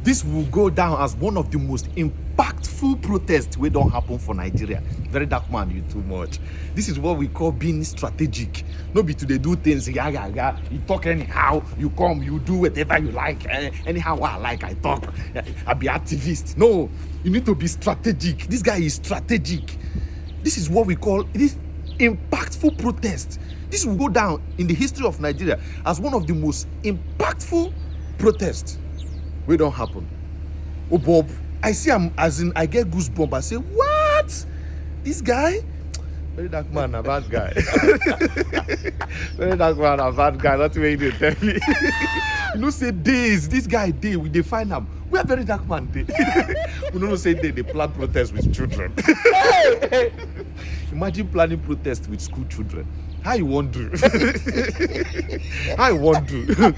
This will go down as one of the most impactful protests wey don't happen for Nigeria. Very dark man, you too much. This is what we call being strategic. No be to dey do things, you talk anyhow, you come, you do whatever you like. Anyhow I like, I talk. I be activist. No, you need to be strategic. This guy is strategic. This is what we call this impactful protest. This will go down in the history of Nigeria as one of the most impactful protests. We don't happen. Oh Bob, I see him as in I get goosebumps. I say, what? This guy? Very dark man, a bad guy. Very dark man, a bad guy. That's the way they tell me. You know, say days. This guy day, we define him. We are very dark man day. We don't say they plan protest with children. Imagine planning protest with school children. How you want to do? How you want to?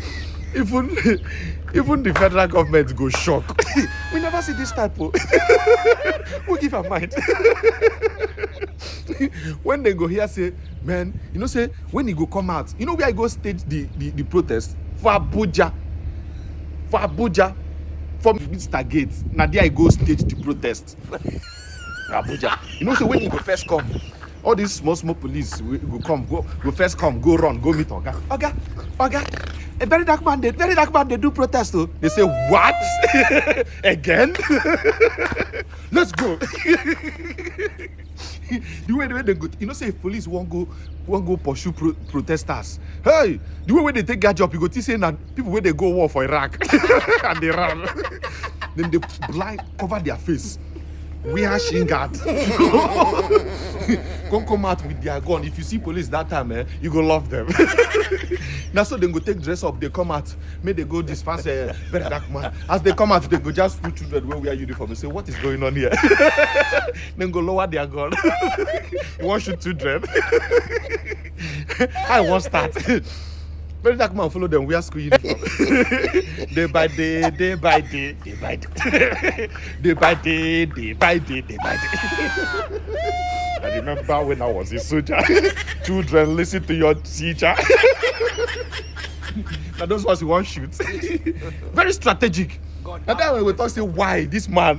Even the federal government go shock. We never see this type of. We give a mind. When they go here, say, man, you know, say when he go come out, you know where I go stage the protest for Abuja. For Abuja, from Mr. Gates. Now there I go stage the protest. Abuja. You know, so when he go first come, all these small police will come, go first come, go run, go meet Oga. A very dark man, they do protest though. They say, what? Again? Let's go. The way they go, you know, say if police won't go pursue protesters. Hey, the way they take that job, you go to say that people where they go war for Iraq and they run. Then they blind cover their face. We are Shingard. Come out with their gun. If you see police that time, you go love them. Now so they go take dress up, they come out, may they go disperse very dark man. As they come out, they go just put children where we are uniform and say, what is going on here? Then go lower their gun. You want shoot children? I won't start. Very dark man follow them, we are school uniform. Day by day, day by day, day by day. Day by day, day by day, day by day. I remember when I was a soldier, children listen to your teacher. Now those ones you want shoot. Very strategic. And then when we talk, say, why this man?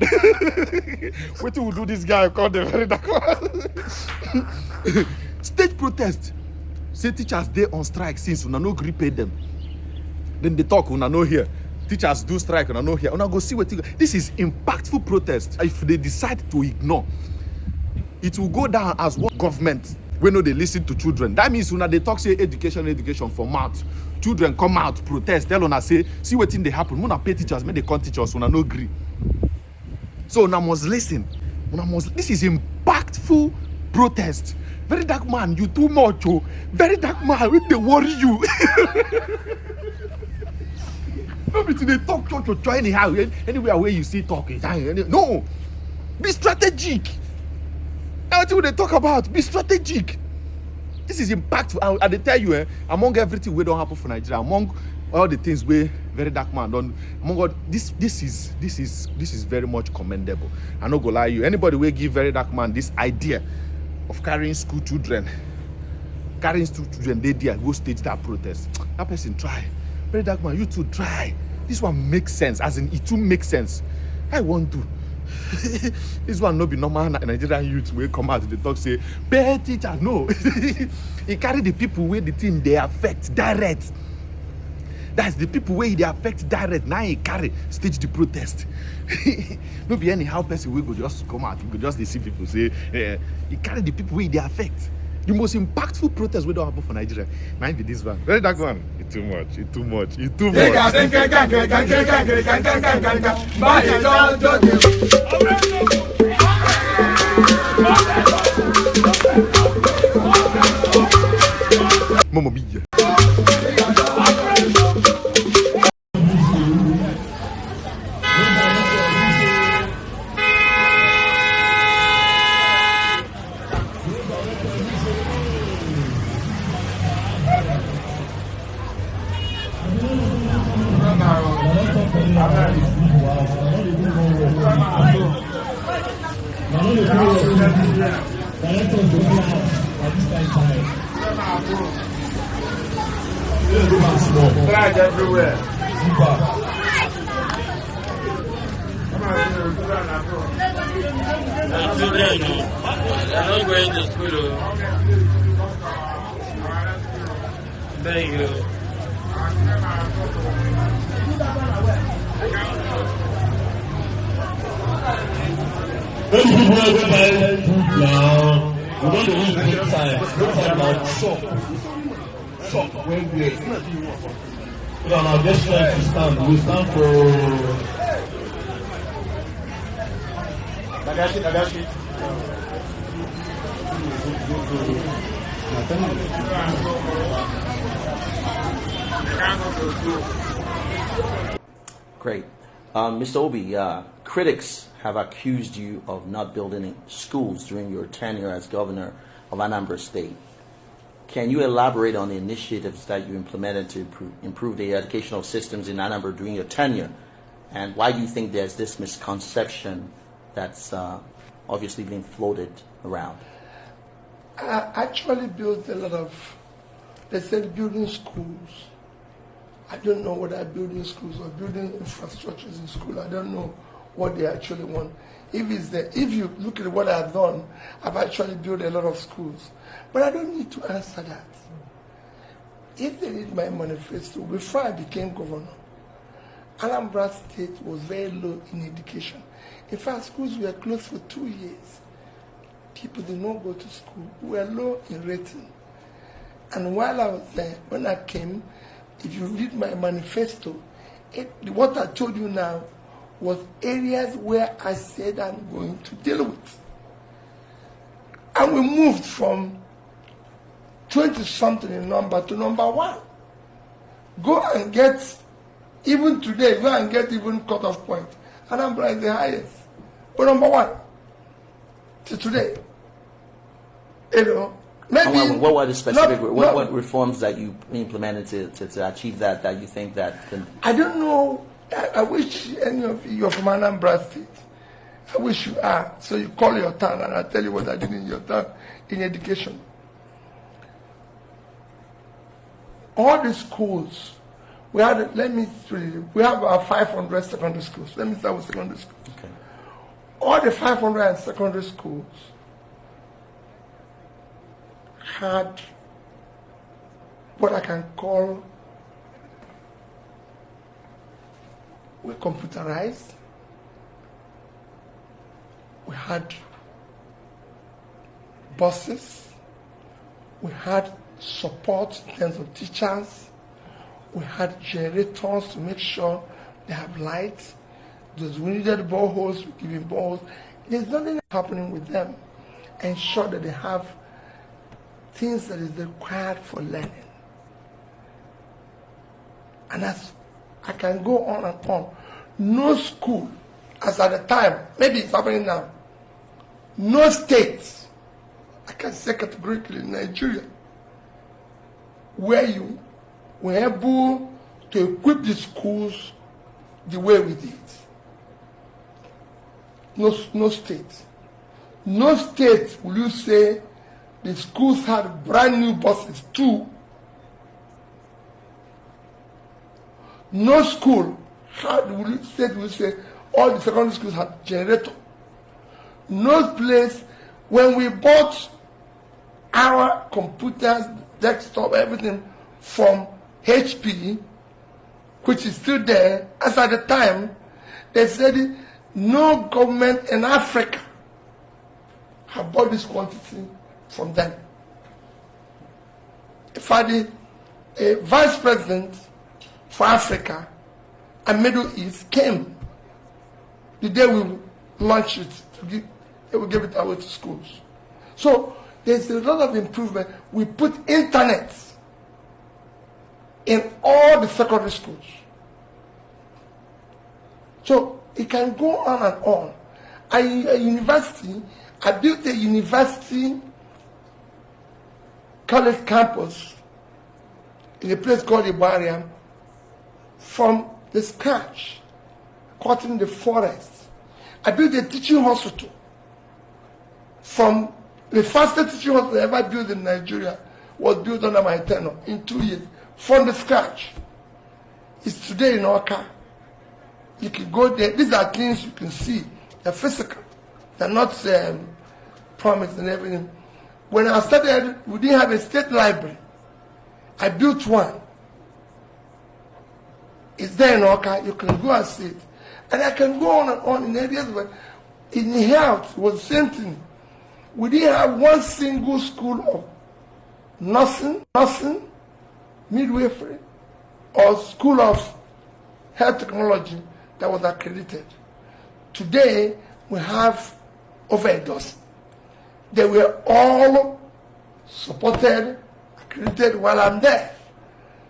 What will do this guy called the very dark man? State protest. Say teachers they on strike since una no gree pay them. Then they talk una no hear. Teachers do strike una no hear. Una go see what this is impactful protest. If they decide to ignore, it will go down as what government when no they listen to children. That means una they talk say education for mouth. Children come out protest. Tell una say see what thing they happen. Una pay teachers, make they come teach us. Una no agree. So una must listen. This is impactful protest. Very dark man, you too much, oh. Very dark man, when they worry you. No be today talk anyhow. Anywhere where you see talk. No. Be strategic. Everything they talk about, be strategic. This is impactful. I tell you, among everything we don't happen for Nigeria, among all the things where very dark man done, among all this is very much commendable. I no go lie you. Anybody will give very dark man this idea of carrying school children, they there go stage that protest. That person try. Very dark man, you too try. This one makes sense, as in it too makes sense. I want to. This one no be normal Nigerian youth will come out they talk say, pay teacher. No. He carry the people where the thing they affect direct. That's the people where they affect direct. Now he carry stage the protest. No be anyhow person will go just come out. You go just see people say, he carry the people where they affect. The most impactful protest we don't happen for Nigeria. Might be this one. Very dark one. It's too much. It's too much. It's too much. Mamma mia. Everywhere. children, they're not going to school. Thank you. Many people are going to buy food now. We don't use good time. Good time now. Shop. When we are now just trying to stand. We stand for. Nagashi. Great. Mr. Obi, critics have accused you of not building schools during your tenure as governor of Anambra State. Can you elaborate on the initiatives that you implemented to improve the educational systems in Anambra during your tenure? And why do you think there's this misconception that's obviously being floated around? I actually built a lot of, they said building schools. I don't know whether building schools or building infrastructures in school. I don't know what they actually want. If you look at what I've done, I've actually built a lot of schools. But I don't need to answer that. If they read my manifesto, before I became governor, Anambra State was very low in education. In fact, schools were closed for 2 years. People did not go to school. We were low in rating. And while I was there, when I came, if you read my manifesto, what I told you now was areas where I said I'm going to deal with. And we moved from 20-something in number to number 1. Go and get, even today, go and get even cutoff point. Anambra is the highest. But number 1 to today. You know, maybe what were the specific, what reforms that you implemented to achieve that you think that can... I don't know. I wish any of you are from Anambra State. I wish you are. So you call your town and I'll tell you what I did in your town in education. All the schools, we have about 500 secondary schools. Let me start with secondary schools. Okay. All the 500 secondary schools had what I can call, we computerized. We had buses. We had support in terms of teachers. We had generators to make sure they have lights. Those who needed boreholes, we give them boreholes. There's nothing happening with them. Ensure that they have things that is required for learning. And as I can go on and on. No school, as at the time, maybe it's happening now, no state, I can say categorically in Nigeria, where you were able to equip the schools the way we did. No state. No state will you say the schools had brand new buses too. No school will you say all the secondary schools had generator. No place, when we bought our computers, desktop, everything from HP, which is still there, as at the time, they said no government in Africa have bought this quantity from them. If I did a vice president for Africa and Middle East came the day we launched it, they will give it away to schools. So there's a lot of improvement. We put internet in all the secondary schools. So it can go on and on. A university, I built a university college campus in a place called Ibaria from the scratch, cutting the forest. I built a teaching hospital from the fastest teaching hospital ever built in Nigeria was built under my tenure in 2 years from the scratch. It's today in Oka. You can go there. These are things you can see. They're physical. They're not promised and everything. When I started, we didn't have a state library. I built one. It's there in Oka. You can go and see it. And I can go on and on in areas where in health it was the same thing. We didn't have one single school of nursing, midwifery, or school of health technology that was accredited. Today, we have over a dozen. They were all supported, accredited while I'm there.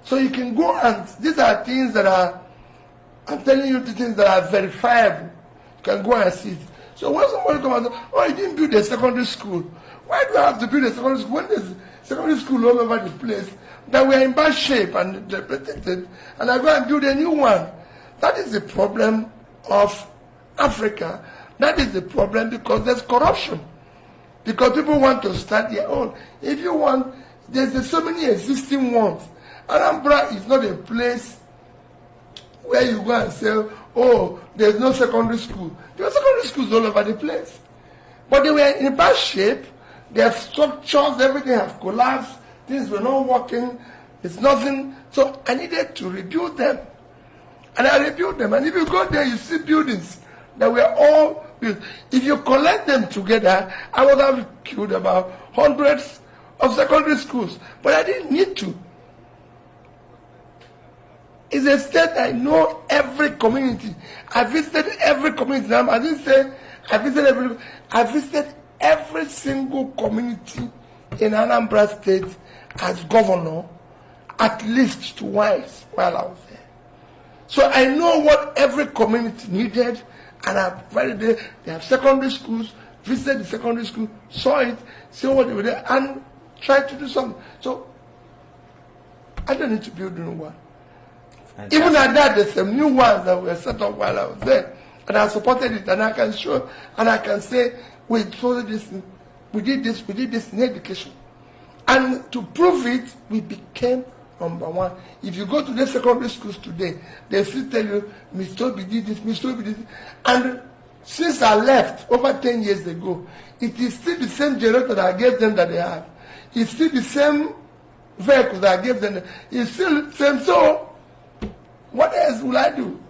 So you can go and, these are things that are, I'm telling you the things that are verifiable. You can go and see it. So when somebody comes and says, oh, you didn't build a secondary school. Why do I have to build a secondary school when there's secondary school all over the place that we are in bad shape and they're protected, and I go and build a new one? That is the problem of Africa. That is the problem because there's corruption. Because people want to start their own. If you want, there's so many existing ones. Anambra is not a place where you go and say, oh, there's no secondary school. There are secondary schools all over the place. But they were in bad shape. Their structures, everything has collapsed. Things were not working. It's nothing. So I needed to rebuild them. And I rebuilt them. And if you go there, you see buildings that were all built. If you collect them together, I would have killed about hundreds of secondary schools. But I didn't need to. It's a state I know every community. I visited every community. I didn't say I visited every. I visited every single community in Anambra State as governor at least twice while I was there. So I know what every community needed, and I've provided there. They have secondary schools, visited the secondary school, saw it, saw what they were there, and tried to do something. So I don't need to build a new one. Fantastic. Even at that, there's some new ones that were set up while I was there. And I supported it, and I can show, and I can say, we told this, we did this in education. And to prove it, we became number one. If you go to the secondary schools today, they still tell you, Mr. Obi did this, Mr. Obi did this. And since I left over 10 years ago, it is still the same generator that I gave them that they have. It's still the same vehicle that I gave them. It's still the same. So, what else will I do?